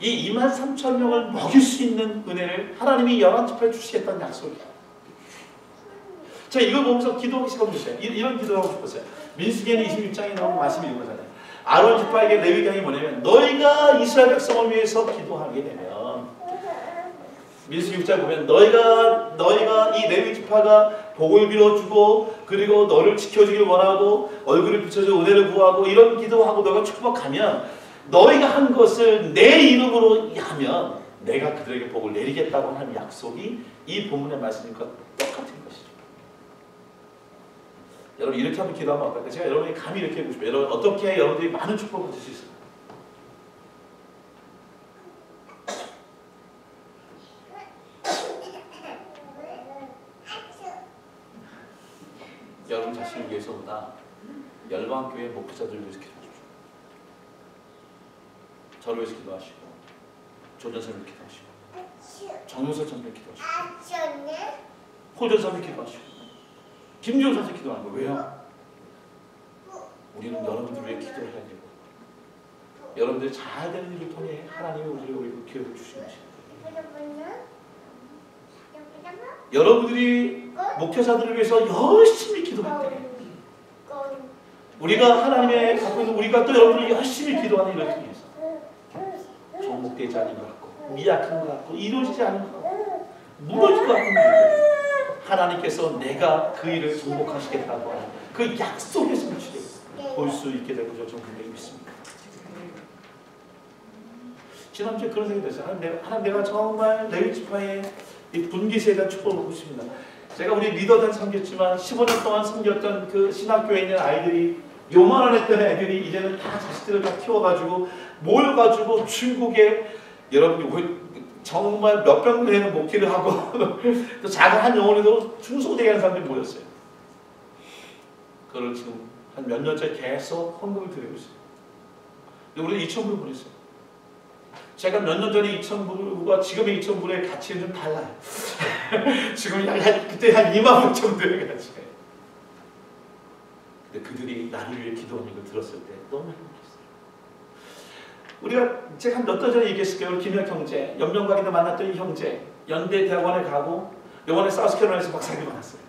이 23,000명을 먹일 수 있는 은혜를 하나님이 11지파에 주시겠다는 약속이에요. 자, 이걸 보면서 기도하기 시작해보세요. 이런 기도하고 싶었어요. 민수기에는 26장에 나오는 말씀이 이거잖아요. 아론 지파에게 레위기한이 뭐냐면 너희가 이스라엘 백성을 위해서 기도하게 되면 민수기 6장 보면 너희가 이 레위 지파가 복을 빌어주고 그리고 너를 지켜주길 원하고 얼굴을 비춰줘 은혜를 구하고 이런 기도하고 너가 축복하면 너희가 한 것을 내 이름으로 하면 내가 그들에게 복을 내리겠다고 하는 약속이 이 본문의 말씀과 똑같은 것이죠. 여러분 이렇게 한번 기도하면 어떨까요? 제가 여러분이 감히 이렇게 해보고 싶어요. 여러분 어떻게 해야 여러분들이 많은 축복을 받을 수 있을까요? 여러분 자신을 위해서보다 열방교회 목회자들을 위해서 기도하십시오. 저를 위해서 기도하시고 조전선을 기도하시고 정용석 선생님 기도하시고 호전선을 기도하시고 김지호 선생 기도하는 거예요. 왜요? 우리는 여러분들 위해 기도를 해야 되고 여러분들이 잘 되는 일을 통해 하나님이 우리에게 기회를 주시는 것입니다. 여러분들이 목회자들을 위해서 열심히 기도할 때 우리가 하나님의 갖고 있는 우리가 또 여러분들이 열심히 기도하는 일을 통해서 종목되지 않은 것 같고 미약한 것 같고 이루어지지 않은 것 같고 무너질 것 같은 일들 하나님께서 내가 그 일을 정복하시겠다고 하는 그 약속의 성취를 볼 수 있게 될 것을 저는 분명히 믿습니다. 지난주에 그런 생각이 들었어요. 하나님 내가 정말 레위 지파의 이 분기세에 대한 축복을 받고 있습니다. 제가 우리 리더들 섬겼지만 15년 동안 섬겼던 그 신학교에 있는 아이들이 요만한 했던 애들이 이제는 다 자식들을 다 키워가지고 모여가지고 중국에 여러분이 정말 몇백 년의 목회를 하고 또 작은 한 영혼에도 중소되게 하는 사람들이 모였어요. 그걸 지금 한 몇 년째 계속 헌금을 드리고 있어요. 우리는 2,000불을 보냈어요. 제가 몇 년 전에 2,000불과 지금의 2,000불의 가치는 좀 달라요. 지금 그때 한 2만 5천 불의 가치예요. 근데 그들이 나를 위해 기도하는 걸 들었을 때 너무 행복했어요. 우리가 제가 한 몇 달 전에 얘기했을 거예요. 우리 김혁 형제, 연명각에서 만났던 이 형제, 연대 대학원에 가고 이번에 사우스캐롤라이나에서 박사학위 받았어요.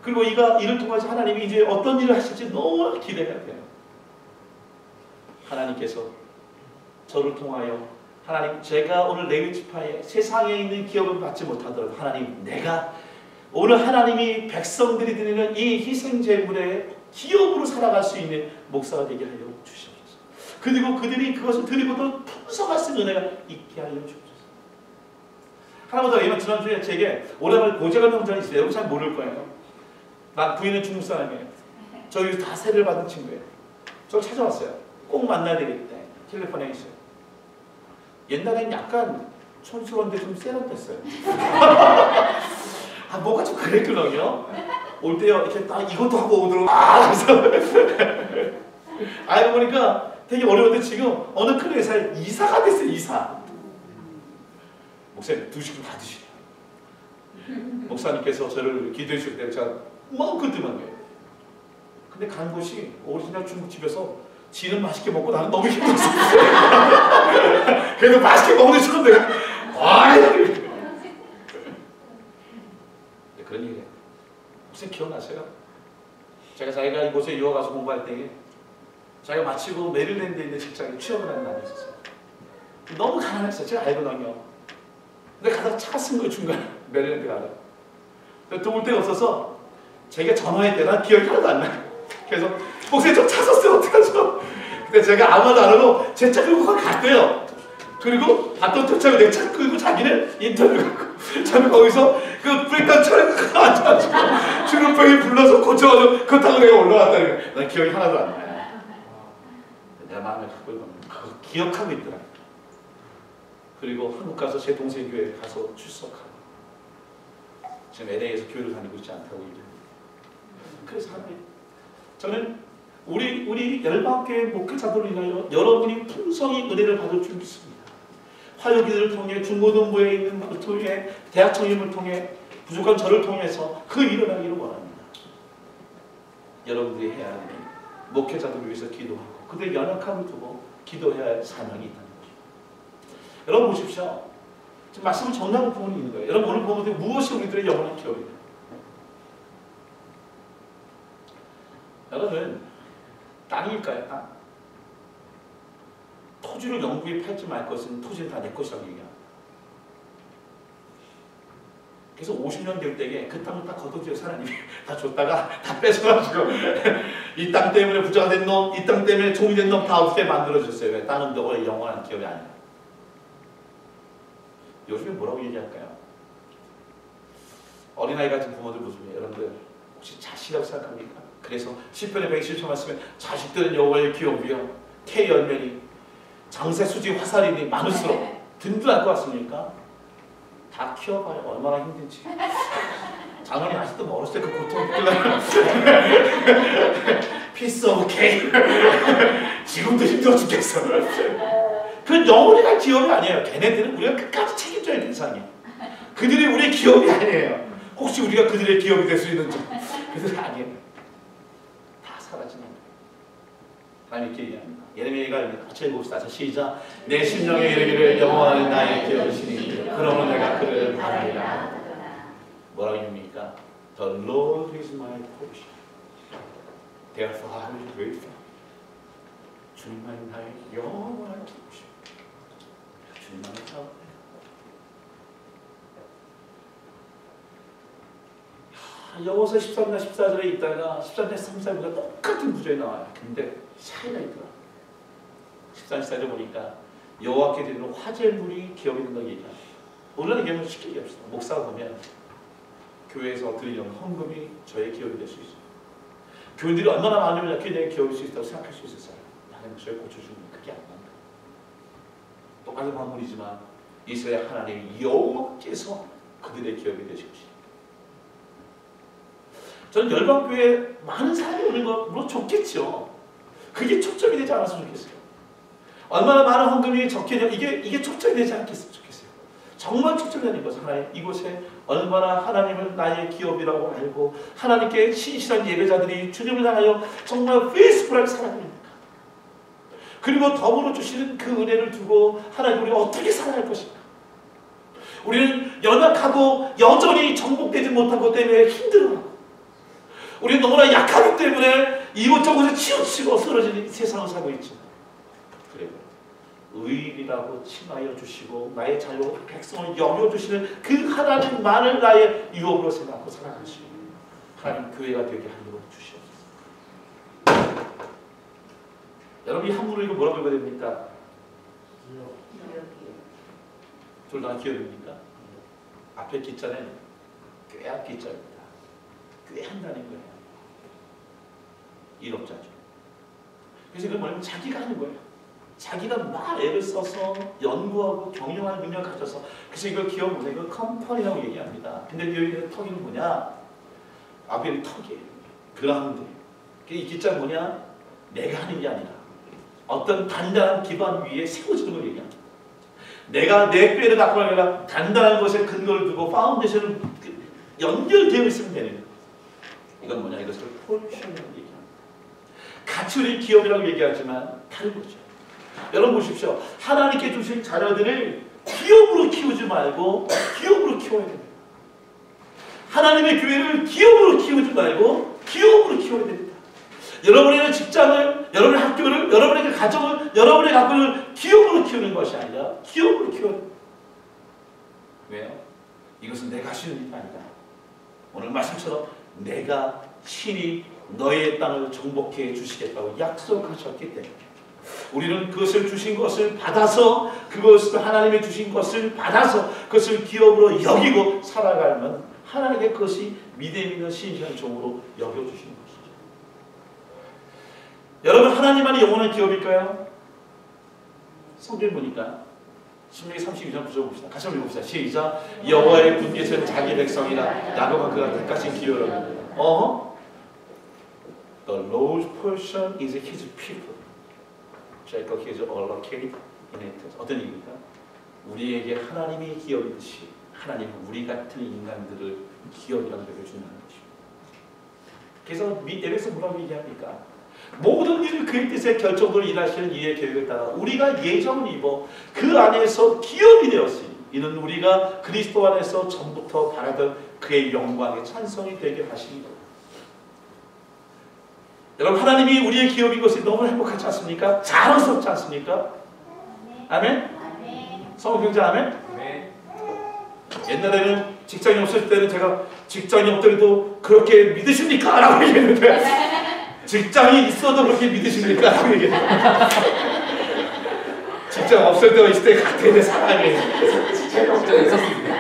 그리고 이를 통해서 하나님이 이제 어떤 일을 하실지 너무 기대가 돼요. 하나님께서 저를 통하여 하나님 제가 오늘 레위 지파에 세상에 있는 기업을 받지 못하더라도 하나님 내가 오늘 하나님이 백성들이 드리는 이 희생제물의 기업으로 살아갈 수 있는 목사가 되게 하여 주시옵소서. 그리고 그들이 그것을 드리고도 풍성할 수 있는 은혜가 있게 하여 주옵소서. 하나만 더 얘기하면 지난주에 제게 오래간만에 고재관 형제가 있어요. 여러분 잘 모를 거예요. 난 부인은 중국 사람이에요. 저희 다 세례를 받은 친구예요. 저를 찾아왔어요. 꼭 만나야 되겠다. 텔레폰에 있어요. 옛날엔 약간 촌스러운데 좀 세련됐어요. 아, 뭐가 좀 그랬거든요. 올 때요, 이렇게 딱 이것도 하고 오더라고요. 그래서. 알고 보니까 되게 어려운데 지금 어느 큰 회사에 이사가 됐어요, 이사. 목사님, 드시고 다 드시래요. 목사님께서 저를 기도해 주실 때 제가 마음껏 뜸한 거예요. 근데 간 곳이 오리지널 중국집에서 지는 맛있게 먹고 나는 너무 힘들었어. 그래도 맛있게 먹는 척 내가 그런 얘기예요. 혹시 기억나세요? 제가 자기가 이곳에 유학 가서 공부할 때 자기가 마치고 메릴랜드에 있는 직장에 취업을 하는 날이 있었어요. 너무 가난했어요. 제가 알거든요. 근데 가다가 차가 쓴 거예요. 중간에 메릴랜드 가다가. 올 데가 없어서 자기가 전화할 때 난 기억이 하나도 안 나요. 그래서 목사님 저 차 샀어요. 어떡하죠? 근데 제가 아무도 안 하고 제 차 끌고 갔대요. 그리고 봤던 도착을 내 차 끌고 자기는 인터뷰 갖고 저는 거기서 그 브레이크다운 차를 앉아가지고 주름병이 불러서 고쳐가지고 그거 타고 내가 올라갔다니까. 난 기억이 하나도 안 나요. 내 마음에 갖고 있는 그거 기억하고 있더라. 그리고 한국 가서 제 동생 교회 가서 출석하고 지금 LA에서 교회를 다니고 있지 않다고 얘기합니다. 그래서 하나님, 저는 우리 열방교회 목회자들을 위하여 여러분이 풍성히 은혜를 받을 줄 믿습니다. 화요기도를 통해 중고등부에 있는 것을 통해 대학 청임을 통해 부족한 저를 통해서 그 일어나기를 원합니다. 여러분들이 해야 하는 목회자들을 위해서 기도하고 그들의 연약함을 두고 기도해야 할 사명이 있다는 거죠. 여러분 보십시오. 지금 말씀을 정리하는 부분이 있는 거예요. 여러분 오늘 보면 무엇이 우리들의 영원한 기업입니까? 여러분 땅일까요? 땅? 토지를 영구히 팔지 말 것은 토지는 다 내 것이라고 얘기합니다. 그래서 50년 될 때에 그 땅을 다 걷어들여서 하나님이 다 줬다가 다 뺏어가지고 이 땅 때문에 부자가 된 놈, 이 땅 때문에 종이 된 놈 다 없게 만들어줬어요. 왜? 땅은 너의 영원한 기업이 아니야. 요즘에 뭐라고 얘기할까요? 어린아이 같은 부모들 모습이에요. 여러분들 혹시 자식이라고 생각합니까? 그래서 시편의 117편 말씀에 자식들은 여호와의 기업이요 태 열매니 장새 수지 화살이니 많을수록 든든할 것 같습니까? 다 키워봐요. 얼마나 힘든지. 장모님 아직도 멀었을 때 그 고통을 느끼려면 피스 오브 케이크 지금도 힘들어 죽겠어. 그건 영원히 갈 기업이 아니에요. 걔네들은 우리가 끝까지 책임져야 되는 대상이에요. 그들이 우리의 기업이 아니에요. 혹시 우리가 그들의 기업이 될 수 있는지. 그들은 아니에요. 다 사라지는 거예요. 하나님 이렇게 얘기합니다. 예레미야가 같이 읽어봅시다. 시작. 내 심령에 이르기를 여호와는 나의 기업이시니 그러면 내가 그를 바라리라. 뭐라고 얘기합니까? The Lord is my portion. Therefore I will grateful. 주님만이 나의 영원한 기업이시오. 주님만의 사업. 여호수아 13장 14절에 있다가 13장 3절보다 똑같은 구절이 나와요. 근데 차이가 있더라. 13장 14절 보니까 여호와께 드리는 화제물이 기업이 된다고 얘기합니다. 오늘은 얘기하면 쉽게 얘기합시다. 목사가 보면 교회에서 드리는 헌금이 저의 기업이 될 수 있어요. 교인들이 얼마나 많으면 그게 내 기업일 수 있다고 생각할 수 있었어요. 하나님 저를 고쳐주면 그게 안 난다. 똑같은 화물이지만 이스라엘 하나님 여호와께서 그들의 기업이 되실 것이다. 저는 열방교회에 많은 사람이 오는 거 물론 좋겠죠. 그게 초점이 되지 않았으면 좋겠어요. 얼마나 많은 헌금이 적겠냐 이게 초점이 되지 않겠으면 좋겠어요. 정말 초점이 되는 것은 하나님 이곳에 얼마나 하나님을 나의 기업이라고 알고 하나님께 신실한 예배자들이 주님을 향하여 정말 페이스풀하게 살아갑니까? 그리고 더불어 주시는 그 은혜를 두고 하나님 우리가 어떻게 살아갈 것인가? 우리는 연약하고 여전히 정복되지 못한 것 때문에 힘들어하고 우리는 너무나 약하기 때문에 이곳저곳에 치우치고 쓰러지는 세상을 살고 있죠. 그래도 의인이라고 칭하여 주시고 나의 자유 백성을 여겨주시는 그 하나님만을 나의 유업으로 생각하고 살아가시고 하나님 교회가 되게 하도록 주시옵소서. 여러분 이 한문을 이거 뭐라고 읽어야 됩니까? 둘 다 기업입니까? 앞에 기자는 꾀한 기자입니다. 꾀한다는 거예요. 일업자죠. 그래서 이건 뭐냐면 자기가 하는 거예요. 자기가 막 애를 써서 연구하고 경영하는 능력을 가져서 그래서 이걸 기업 문제, 이걸 컴퍼니라고 얘기합니다. 근데 여기는 턱이 뭐냐? 앞에 턱이에요. 그라운드. 이 기자는 뭐냐? 내가 하는 게 아니라 어떤 단단한 기반 위에 세워지는 걸 얘기합니다. 내가 내 꾀를 갖고 아니라 단단한 것에 근거를 두고 파운데이션을 연결되어 있으면 되는 거예요. 이건 뭐냐? 이것을 폴션이라고 얘기합니다. 같이 우리 기업이라고 얘기하지만 다른 거죠. 여러분 보십시오. 하나님께 주신 자녀들을 기업으로 키우지 말고 기업으로 키워야 됩니다. 하나님의 교회를 기업으로 키우지 말고 기업으로 키워야 됩니다. 여러분의 직장을, 여러분의 학교를, 여러분의 가정을, 여러분의 가정을 기업으로 키우는 것이 아니라 기업으로 키워야 됩니다. 왜요? 이것은 내가 할 수 있는 일이 아니다. 오늘 말씀처럼 내가 친히 너의 땅을 정복해 주시겠다고 약속하셨기 때문에 우리는 그것을 주신 것을 받아서 그것을 하나님의 주신 것을 받아서 그것을 기업으로 여기고 살아가면 하나님의 그것이 믿음 있는 신실한 종으로 여겨주시는 것이죠. 여러분 하나님만이 영원한 기업일까요? 성경 보니까 신명기 32장 9절 봅시다. 같이 한번 읽어봅시다. 시작. 여호와의 분깃은 자기 백성이라 야곱은 그가 택하신 기업이라. The The Lord's portion is His people. Jacob is allocated in it. 어떤 얘기입니까? 우리에게 하나님이 기업이듯이 하나님은 우리 같은 인간들을 기업이라는 것을 준다는 것입니다. 그래서 에베소 뭐라고 얘기합니까? 모든 일을 그의 뜻에 결정적으로 일하시는 이의 계획을 따라 우리가 예정을 입어 그 안에서 기업이 되었으니 이는 우리가 그리스도 안에서 전부터 바라던 그의 영광의 찬송이 되게 하시니. 여러분, 하나님이 우리의 기업인 것이 너무 행복하지 않습니까? 자랑스럽지 않습니까? 아멘? 성경자 아멘? 옛날에는 직장이 없을 때는 제가 직장이 없더라도 그렇게 믿으십니까? 라고 얘기했는데 직장이 있어도 그렇게 믿으십니까? 라고 얘기했어요. 직장 없을 때가 있을 때 같은 사람이 제가 직장에 있었습니다.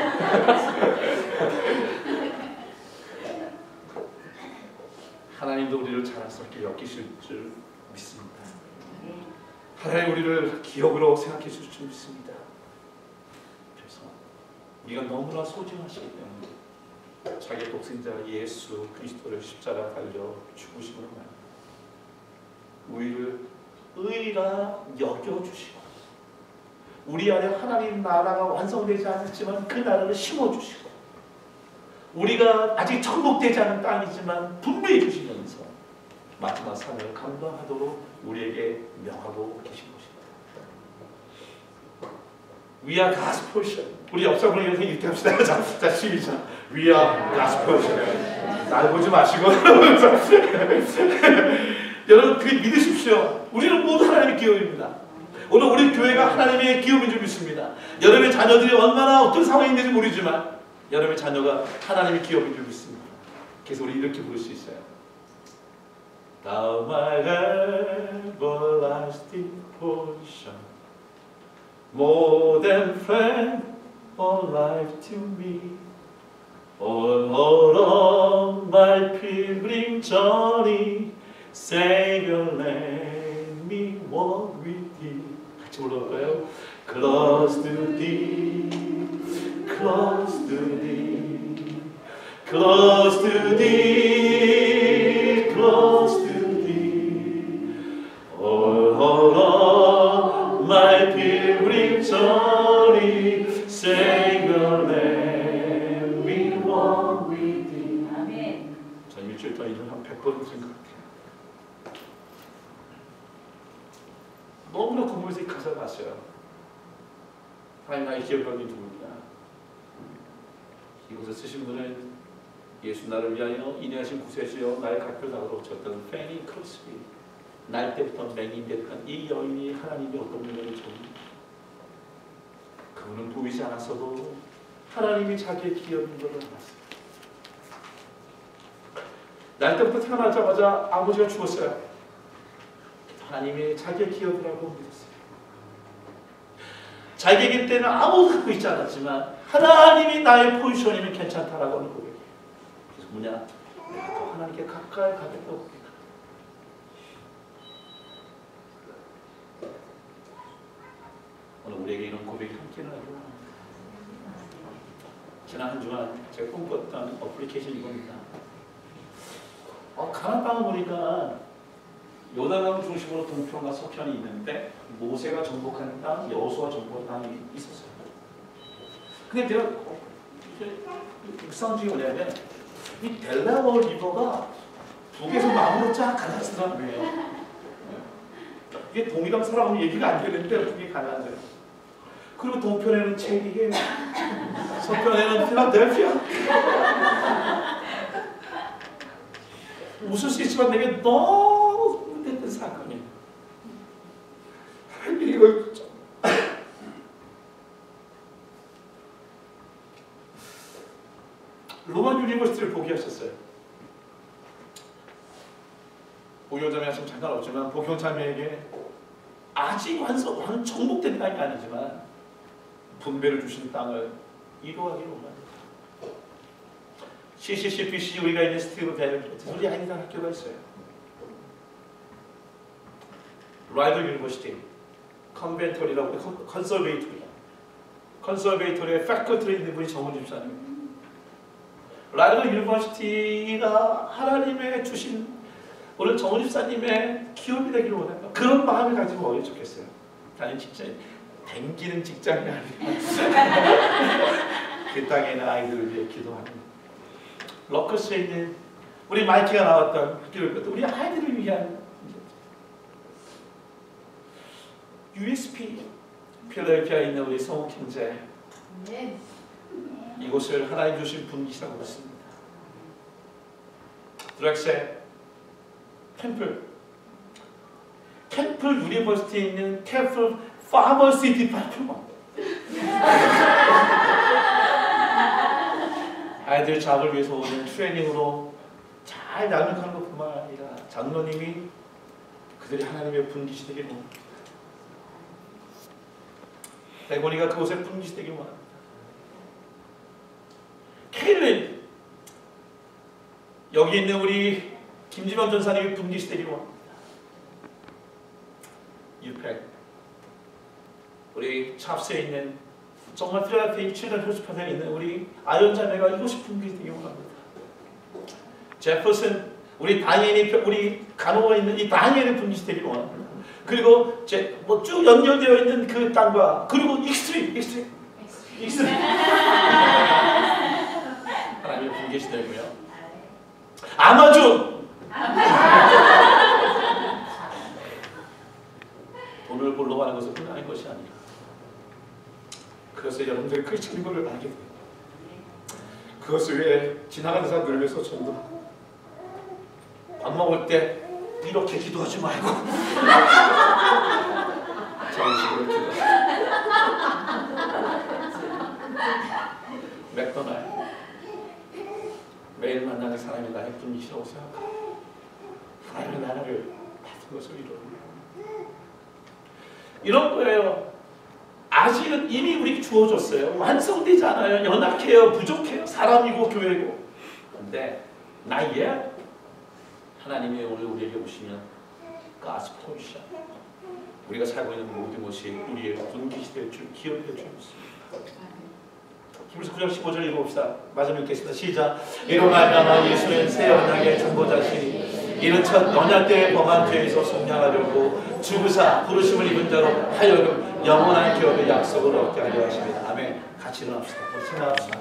하나님도 우리를 자랑스럽게 여기실 줄 믿습니다. 하나님 우리를 기업으로 생각해 주실 줄 믿습니다. 그래서 우리가 너무나 소중하시기 때문에 자기 독생자 예수 그리스도를 십자가 달려 죽으심으로 우리를 의라 여겨주시고 우리 안에 하나님 나라가 완성되지 않았지만 그 나라를 심어주시고 우리가 아직 정복되지 않은 땅이지만 분배해 주시면서 마지막 삶을 감당하도록 우리에게 명하고 계신 것입니다. We are God's portion. 우리 옆사람을 이렇게 읽합시다. 자, 시작. We are God's portion. 날 보지 마시고 여러분 그 믿으십시오. 우리는 모두 하나님의 기업입니다. 오늘 우리 교회가 하나님의 기업인 줄 믿습니다. 여러분의 자녀들이 얼마나 어떤 상황이 있는지 모르지만 여러분의 자녀가 하나님의 기업인 줄 믿습니다. 그래서 우리 이렇게 부를 수 있어요. Thou my everlasting portion, more than friend or life to me. All on my pilgrim journey, Savior, let me walk with thee. 같이 올라올까요? Close to thee, close to thee, close to thee, close to thee. All on my pilgrim journey, Savior, let me walk with thee. 아멘. 자, 일주일 동안 이런 한 100번 생각해요. 너무나 궁금해서 이 가사를 봤어요. 하나님 나의 기업가는 누구냐? 이곳에 쓰신 분은 예수 나를 위하여 인내하신 구세주여 나의 각별당으로 졌던 페니 크로스비. 날 때부터 맹인됐던 이 여인이 하나님의 어떤 분을 좀 그분은 보이지 않았어도 하나님이 자기의 기업인 것을 알았어요. 날 때부터 태어나자마자 아버지가 죽었어요. 하나님이 자기의 기업이라고 믿었어요. 자기에게 때는 아무것도 갖고 있지 않았지만 하나님이 나의 포지션이면 괜찮다라고 하는 고백이에요. 그래서 뭐냐? 내가 더 하나님께 가까이 가겠다고 고백합니다. 오늘 우리에게 이런 고백이 함께 나고 지난 한 주간 제가 꿈꿨던 어플리케이션이 이겁니다. 가나안 땅을 보니까 요단강 중심으로 동편과 서편이 있는데 모세가 정복한 땅, 여호수아 정복한 땅이 있었어요. 근데 제가 묵상 중에 뭐냐면 이 델라워 리버가 북에서 마음으로 쫙 갈라지더라는 거예요. 이게 동이랑 서라고 얘기가 안 되는데 북이 갈라져요. 그리고 동편에는 체리게, 서편에는 필라델피아. 웃을 수 있지만 내게 너무 흥분됐던 사건이에요. 이거 로만 유니버시티를 포기하셨어요. 복용자매 하시면 상관없지만 복용자매에게 아직 완전 정복된 땅이 아니지만 분배를 주신 땅을 이루하기로 원합니다. CCCPC 우리가 있는 스티브 밸리 우리 아이들 학교가 있어요. 라이더 유니버시티 컨벤터리라고 컨설베이토리의 패커트리 있는 분이 정원 집사님. 라이더 유니버시티가 하나님의 주신 오늘 정우 집사님의 기업이 되기를 원해요. 그런 마음을 가지고 오면 좋겠어요. 다른 직장, 댕기는 직장이 아니라 그 땅에 있는 아이들을 위해 기도하는 러커스에 있는 우리 마이키가 나왔던 학교를 우리 아이들을 위한 USP 필라델피아에 있는 우리 성욱 형제 이곳을 하나님 주신 분기시라고 믿습니다. 드렉셀 캠플 유니버시티에 있는 캠플 파머시 디파트먼트 아이들 잡을 위해서 오는 트레이닝으로 잘 양육하는 것뿐만 아니라 장로님이 그들이 하나님의 분기시 되길 원합니다. 대곤이가 그곳에 분기시 되길 원합니다. 케일린 여기 있는 우리 김지명 전사님이 분기시 되길 원합니다. 유팩 우리 찹스에 있는 정말 필라델피아 칠드런 호스피탈에 있는 우리 아연 자매가 이곳이 분기시 되길 원합니다. 제퍼슨 우리 다니엘이 우리 간호가 있는 이 다니엘의 분기시 되길 원합니다. 그리고 쭉 연결되어 있는 그 땅과 그리고 익스트림 하나님의 분계시 되고요. 아마존 돈을 벌러 가는 것은 끝나는 것이 아니라 그것을 여러분들이 그 증거를 알게 됩니다. 그것을 위해 지나가는 사람들을 위해서 전도 밥 먹을 때 이렇게 기도하지 말고 정식으로 기도하지. 맥도날드 매일 만나는 사람이 나의 분이시라고 생각하고 하나님의 나라를 받은 것을 이런 거예요. 아직은 이미 우리에게 주어졌어요. 완성되지 않아요. 연약해요. 부족해요. 사람이고 교회고. 근데 나의 하나님이 오늘 우리에게 오시면 God's portion 우리가 살고 있는 모든 것이 우리의 분기시 될 줄 기억이 될 줄 믿습니다. 히브리서 9장 15절 읽어봅시다. 마지막 읽겠습니다. 시작. 이로 말미암아 예수는 새 언약의 중보자시니 이는 첫 언약 때에 범한 죄에서 속량하려고 죽으사 부르심을 입은 자로 하여금 영원한 기업의 약속을 얻게 하려 하십니다. 아멘. 같이 일어납시다. 생각합시다.